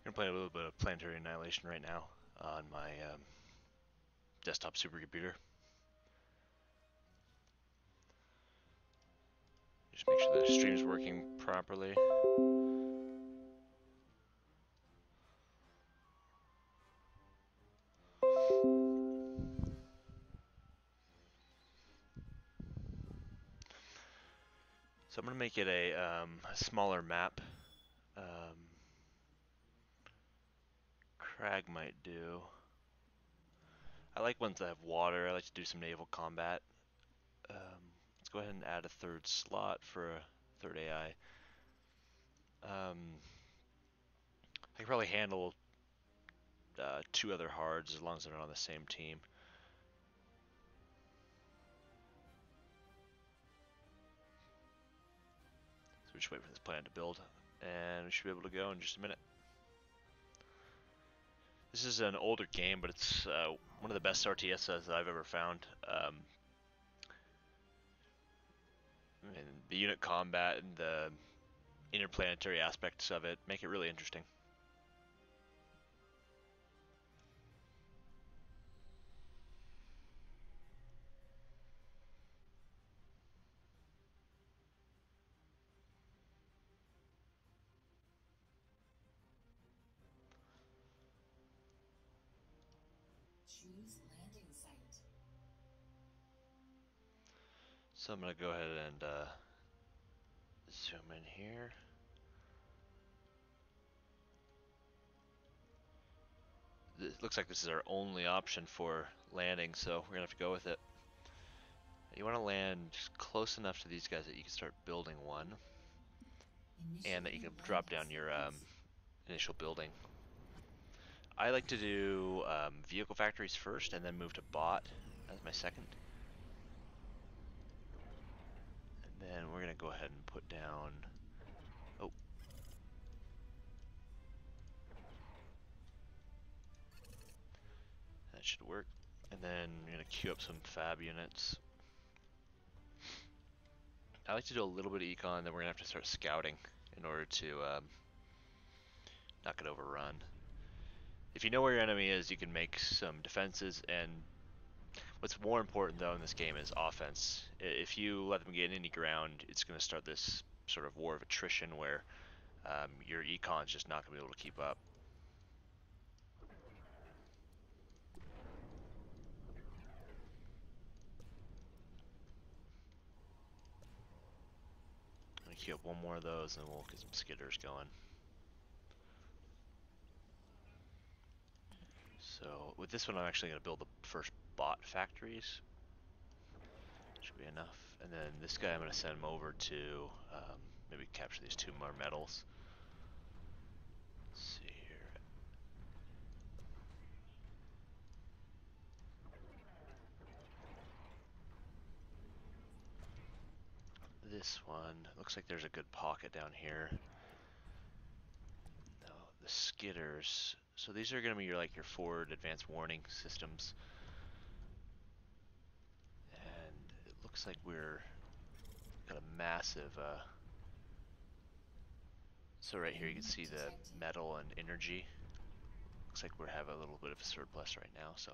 I'm playing a little bit of Planetary Annihilation right now on my desktop supercomputer. Just make sure the stream's working properly. So I'm going to make it a smaller map. Crag might do. I like ones that have water. I like to do some naval combat. Let's go ahead and add a third slot for a third AI. I can probably handle 2 other hards as long as they're not on the same team. So we just wait for this plan to build, and we should be able to go in just a minute. This is an older game, but it's one of the best RTSs that I've ever found. And the unit combat and the interplanetary aspects of it make it really interesting. Choose landing site. So I'm going to go ahead and zoom in here. It looks like this is our only option for landing, so we're going to have to go with it. You want to land close enough to these guys that you can start building one, and that you can drop down your initial building. I like to do vehicle factories first and then move to bot as my second. And then we're going to go ahead and put down... Oh. That should work. And then we're going to queue up some fab units. I like to do a little bit of econ, then we're going to have to start scouting in order to not get overrun. If you know where your enemy is, you can make some defenses, and what's more important though in this game is offense. If you let them gain any ground, it's going to start this sort of war of attrition where your econ's just not going to be able to keep up. I'm going to queue up one more of those and we'll get some skidders going. So with this one I'm actually going to build the first bot factories. Should be enough. And then this guy I'm going to send him over to maybe capture these 2 more metals. Let's see here. This one, looks like there's a good pocket down here. No, the skidders. So these are going to be your forward advanced warning systems. And it looks like we're got a massive so right here you can see the metal and energy. Looks like we have a little bit of a surplus right now, so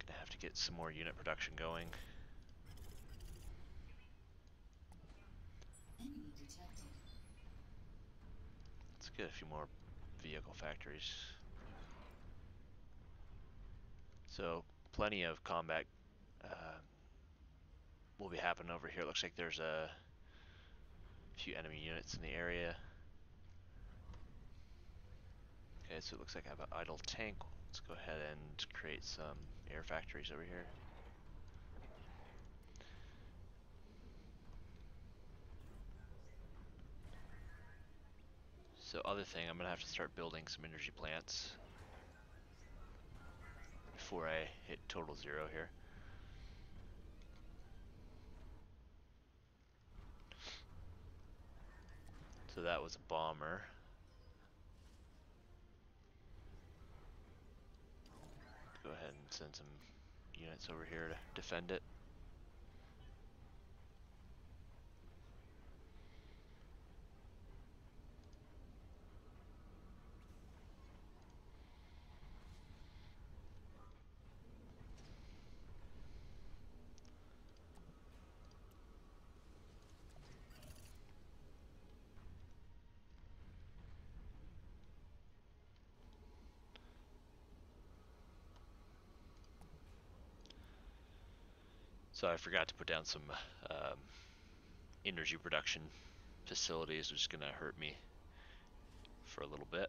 gonna have to get some more unit production going. Enemy detected. Let's get a few more vehicle factories. So plenty of combat will be happening over here. Looks like there's a few enemy units in the area. Okay, so it looks like I have an idle tank. Let's go ahead and create some air factories over here. So other thing, I'm gonna have to start building some energy plants before I hit total 0 here. So that was a bomber. Go ahead and send some units over here to defend it. So I forgot to put down some um, energy production facilities, which is going to hurt me for a little bit.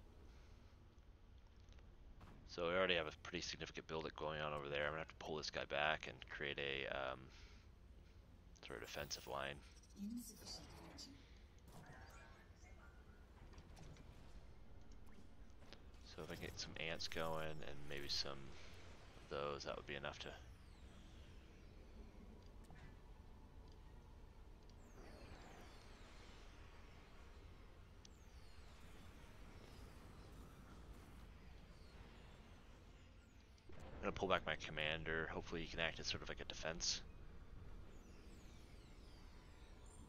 So we already have a pretty significant build-up going on over there. I'm going to have to pull this guy back and create a sort of defensive line. Insufficient energy. So if I get some ants going and maybe some of those, that would be enough to... I'm going to pull back my commander. Hopefully he can act as sort of like a defense.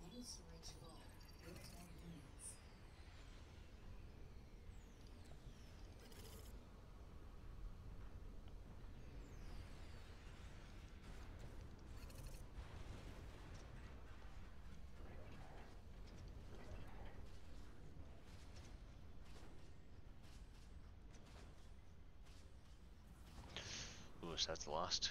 Mega storage full. Build more units. Ooh, so that's lost.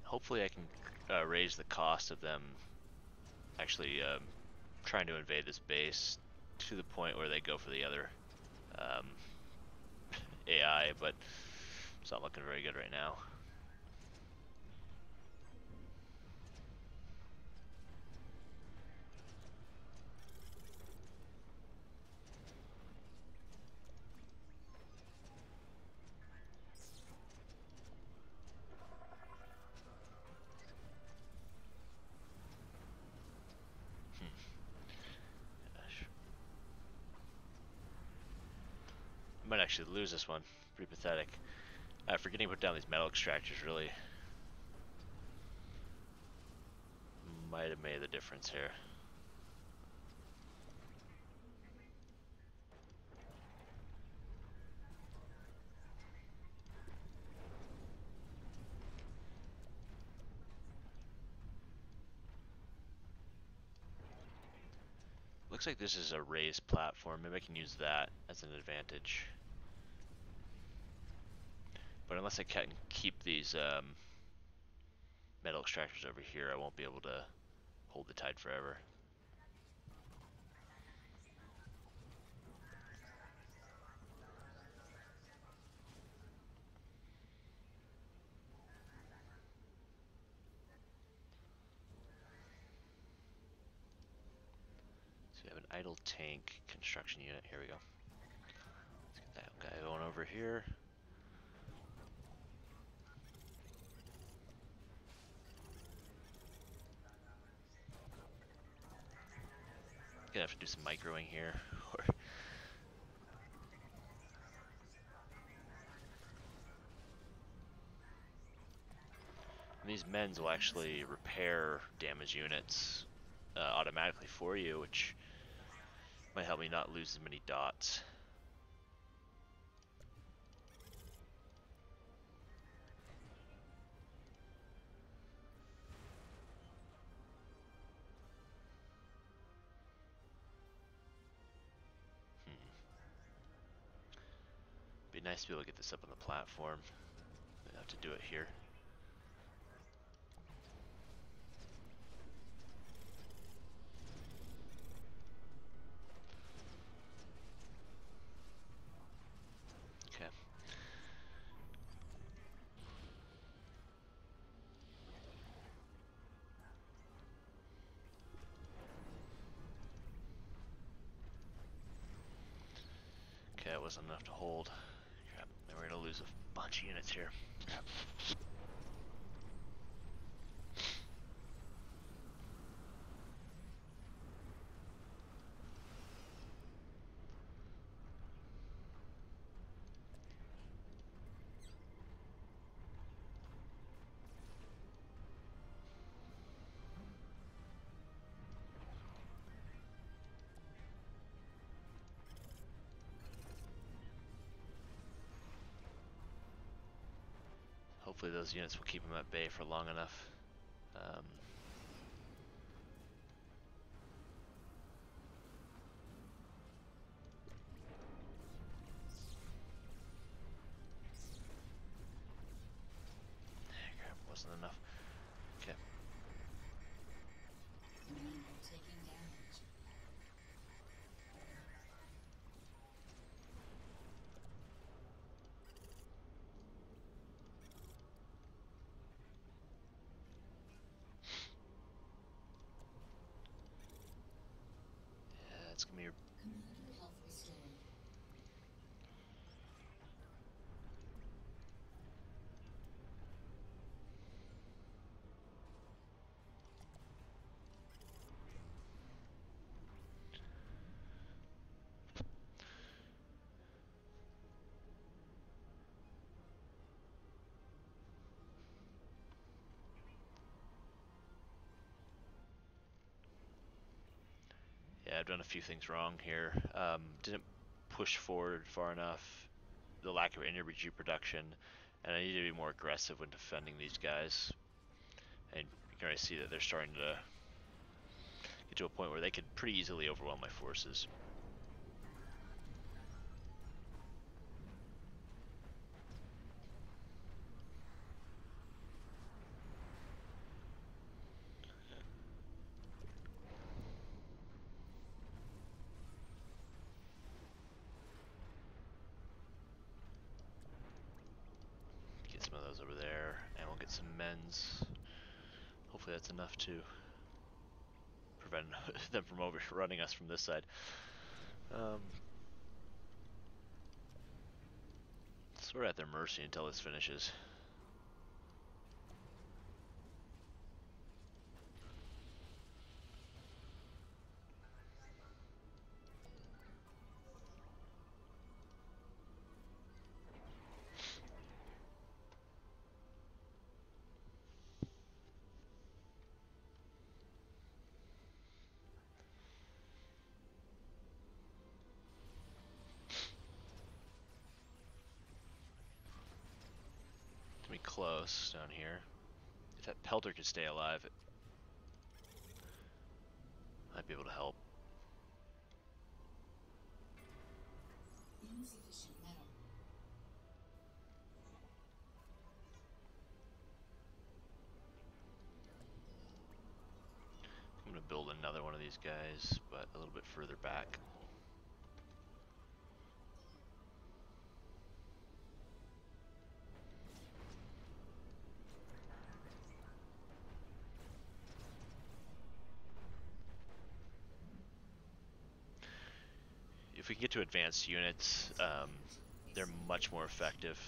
Hopefully I can raise the cost of them actually trying to invade this base to the point where they go for the other AI, but it's not looking very good right now. Gosh. I might actually lose this one. Pretty pathetic. Forgetting to put down these metal extractors really might have made the difference here. Looks like this is a raised platform. Maybe I can use that as an advantage. But unless I can keep these metal extractors over here, I won't be able to hold the tide forever. So we have an idle tank construction unit. Here we go. Let's get that guy going over here. Gonna have to do some microing here. And these mens will actually repair damaged units automatically for you, which might help me not lose as many dots. Be nice to be able to get this up on the platform. I have to do it here. Okay. Okay, that wasn't enough to hold. Crap. Then we're gonna lose a bunch of units here. Crap. Hopefully those units will keep him at bay for long enough. Crap, wasn't enough. Okay. Commander taking damage. Yeah, it's gonna be your... Commander health restored. Yeah, I've done a few things wrong here. Didn't push forward far enough. The lack of energy production, and I need to be more aggressive when defending these guys. And you can already see that they're starting to get to a point where they could pretty easily overwhelm my forces. Get some of those over there, and we'll get some men's. Hopefully that's enough to prevent them from overrunning us from this side. So we're at their mercy until this finishes. To be close down here. If that pelter could stay alive, it might be able to help. Insufficient metal. I'm going to build another one of these guys, but a little bit further back. If we can get to advanced units, they're much more effective.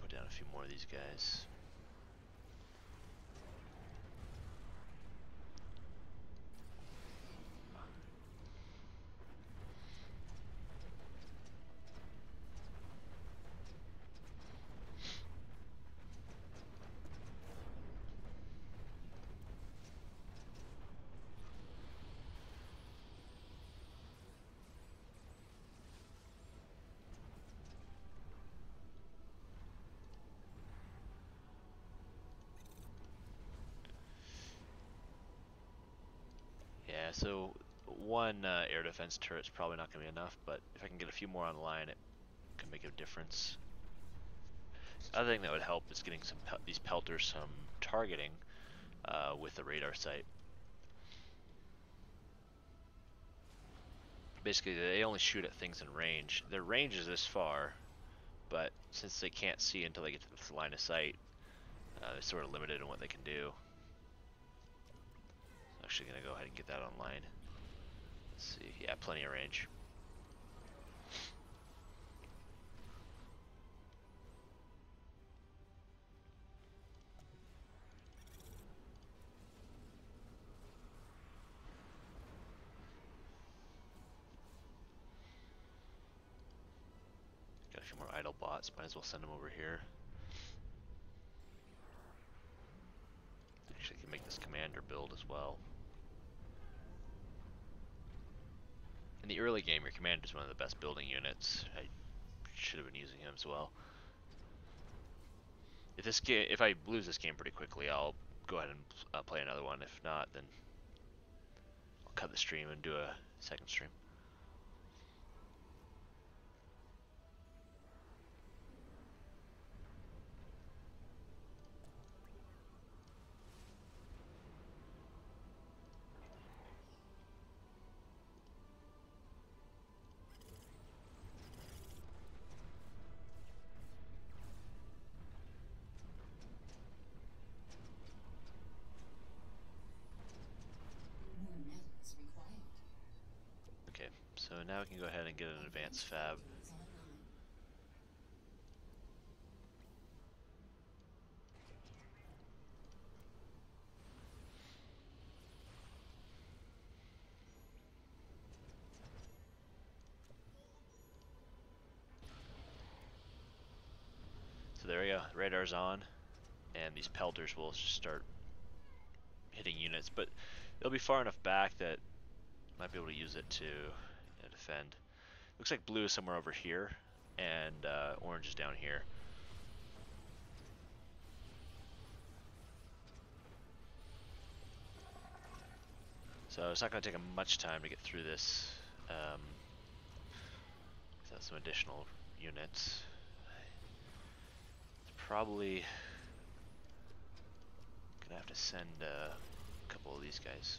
Put down a few more of these guys. Yeah, so one air defense turret's probably not going to be enough, but if I can get a few more online, it can make a difference. Other thing that would help is getting these pelters some targeting with the radar sight. Basically, they only shoot at things in range. Their range is this far, but since they can't see until they get to the line of sight, they're sort of limited in what they can do. I'm actually going to go ahead and get that online. Let's see. Yeah, plenty of range. Got a few more idle bots. Might as well send them over here. Actually, I can make this commander build as well. In the early game, your commander is one of the best building units. I should have been using him as well. If I lose this game pretty quickly, I'll go ahead and play another one. If not, then I'll cut the stream and do a second stream. More metal is required. Okay, so now we can go ahead and get an advanced fab. Is online. So there we go, radar's on, and these pelters will just start hitting units, but they'll be far enough back that I might be able to use it to defend. Looks like blue is somewhere over here, and orange is down here. So it's not going to take much time to get through this without some additional units. It's probably going to have to send a couple of these guys.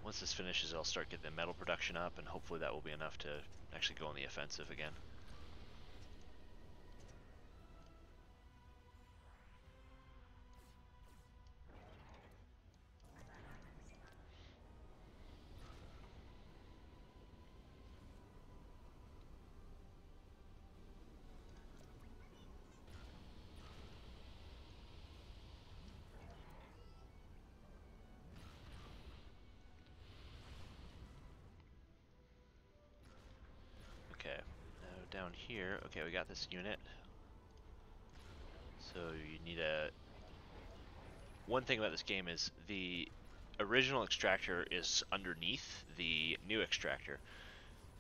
Once this finishes, I'll start getting the metal production up, and hopefully that will be enough to actually go on the offensive again. Okay, now down here, okay, we got this unit. So you need a... One thing about this game is the original extractor is underneath the new extractor.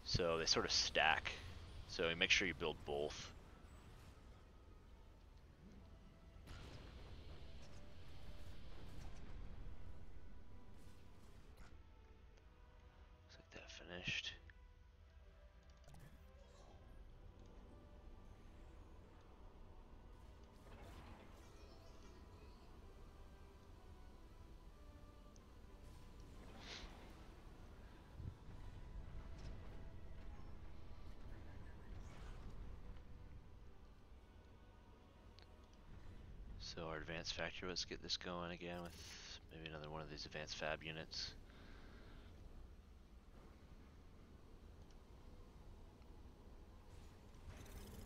So they sort of stack. So make sure you build both. Looks like that finished. So our advanced factory, let's get this going again with maybe another one of these advanced fab units.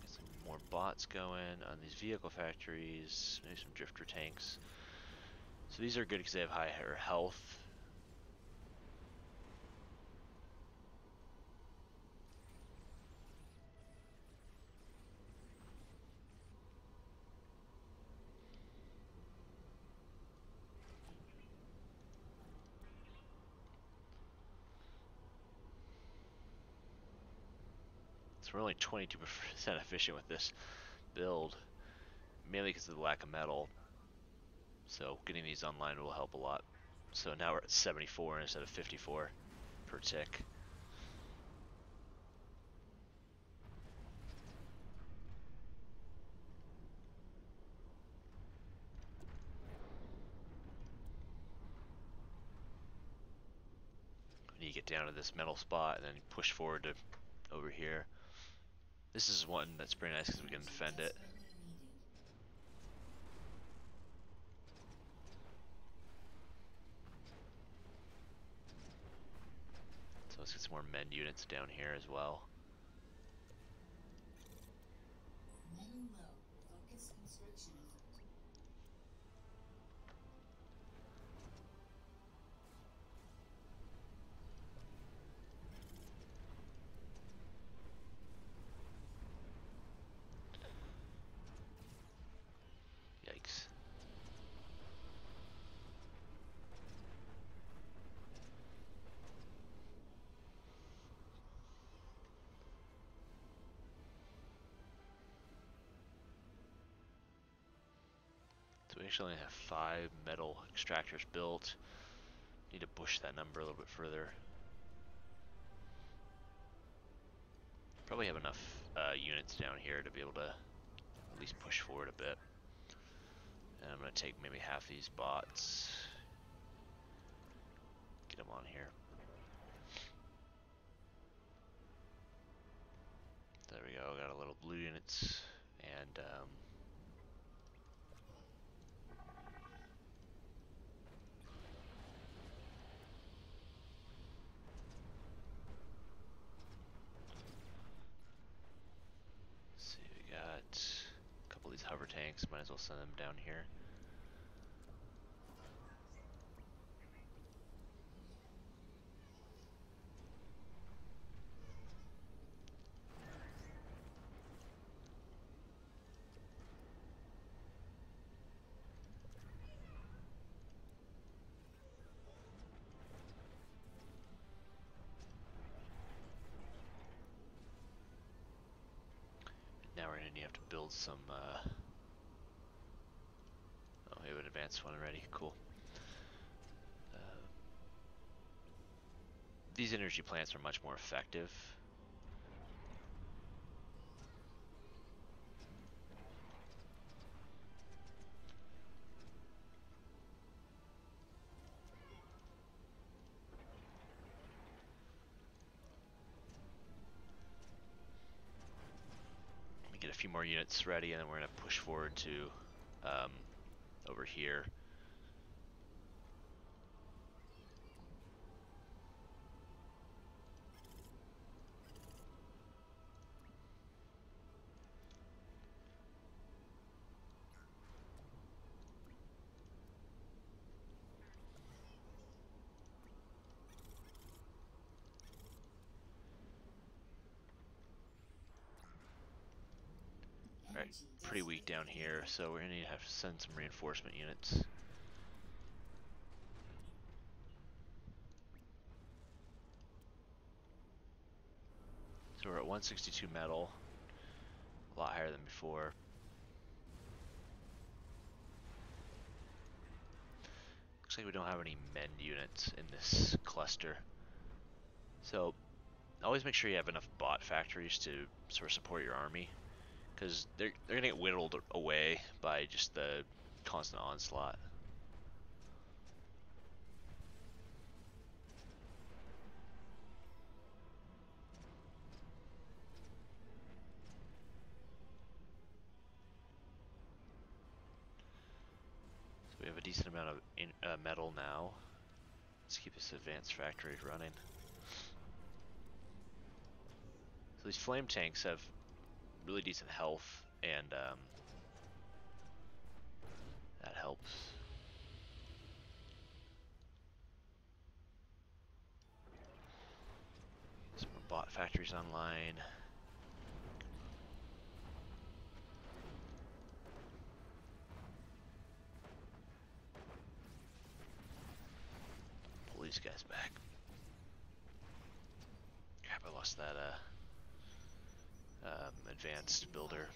Get some more bots going on these vehicle factories, maybe some drifter tanks. So these are good because they have higher health. So we're only 22% efficient with this build, mainly because of the lack of metal. So getting these online will help a lot. So now we're at 74 instead of 54 per tick. We need to get down to this metal spot and then push forward to over here. This is one that's pretty nice because we can defend it. So let's get some more mend units down here as well. Metal low. Focus construction effort. actually only have 5 metal extractors built. Need to push that number a little bit further. Probably have enough units down here to be able to at least push forward a bit. And I'm going to take maybe half these bots. Get them on here. There we go, got a little blue units. And see, we got a couple of these hover tanks, might as well send them down here. Now we're going to have to build some, oh, we have an advanced one already, cool. These energy plants are much more effective. Get a few more units ready, and then we're going to push forward to over here. Alright, pretty weak down here, so we're going to have to send some reinforcement units. So we're at 162 metal, a lot higher than before. Looks like we don't have any mend units in this cluster. So always make sure you have enough bot factories to sort of support your army, because they're going to get whittled away by just the constant onslaught. So we have a decent amount of metal now. Let's keep this advanced factory running. So these flame tanks have really decent health, and that helps. Some more bot factories online. Pull these guys back. Crap, I lost that advanced builder.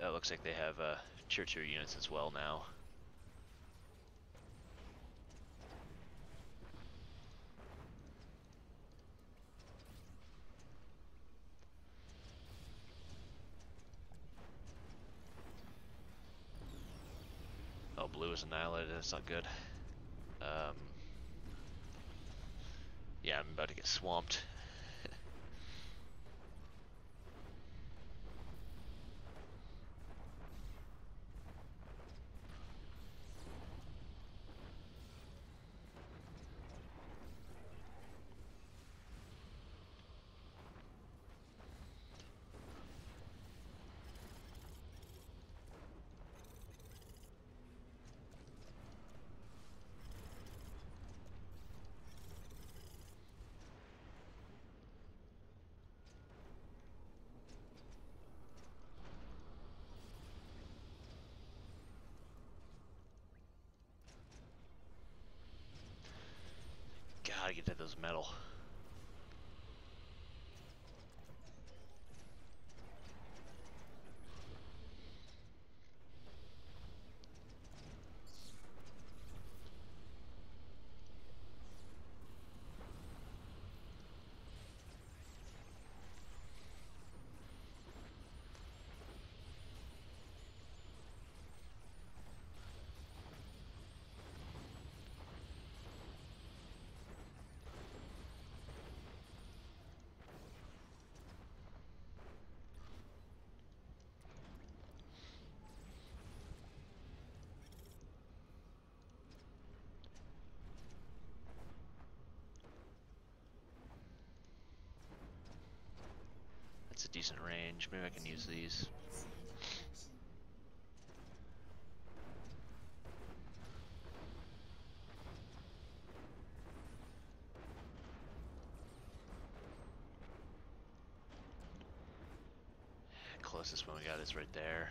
It looks like they have tier 2 units as well now. Oh, blue is annihilated, that's not good. Yeah, I'm about to get swamped. get to those metal. That's a decent range. Maybe I can use these. Closest one we got is right there.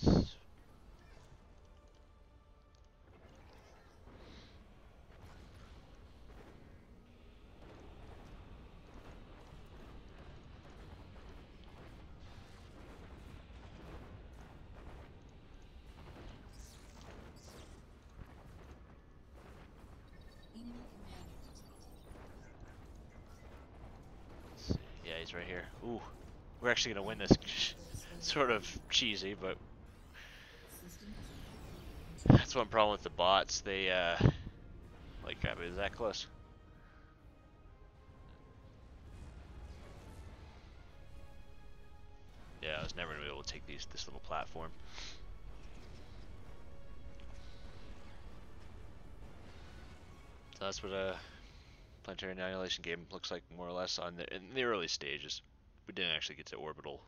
Yes. Yeah, he's right here. Ooh, we're actually gonna win this. Sort of cheesy, but that's one problem with the bots. They like, I mean, is that close? Yeah, I was never gonna be able to take this little platform. So that's what a Planetary Annihilation game looks like, more or less, in the early stages. We didn't actually get to orbital